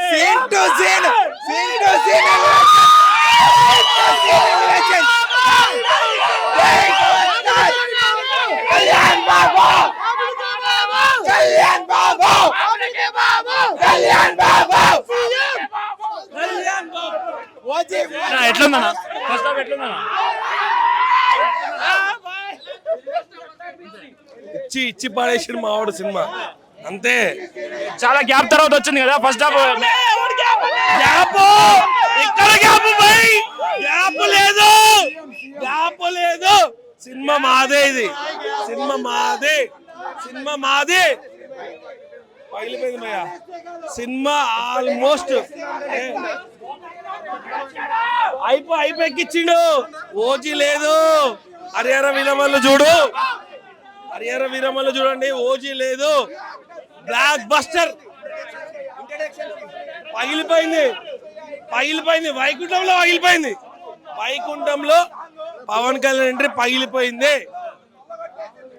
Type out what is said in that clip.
Scene to scene Kalyan Babu ఎట్లుందన్నా first half ఎట్లుందన్నా? ఇచ్చి పాడేసిన మావాడు సినిమా అంతే. చాలా గ్యాప్ తర్వాత వచ్చింది కదా ఫస్ట్ హాఫ్. గ్యాప్ లేదు. సినిమా మాదే, ఇది సినిమా మాదే పగిలిపోయింది భయ్యా. Cinema almost అయిపోయిచ్చిండు. ఓజీ లేదు. హరిహర వీరమల్లు చూడండి. ఓజీ లేదు. బ్లాక్ బస్టర్ పగిలిపోయింది. వైకుంఠంలో పగిలిపోయింది. పవన్ కళ్యాణ్ ఎంట్రీ పగిలిపోయింది.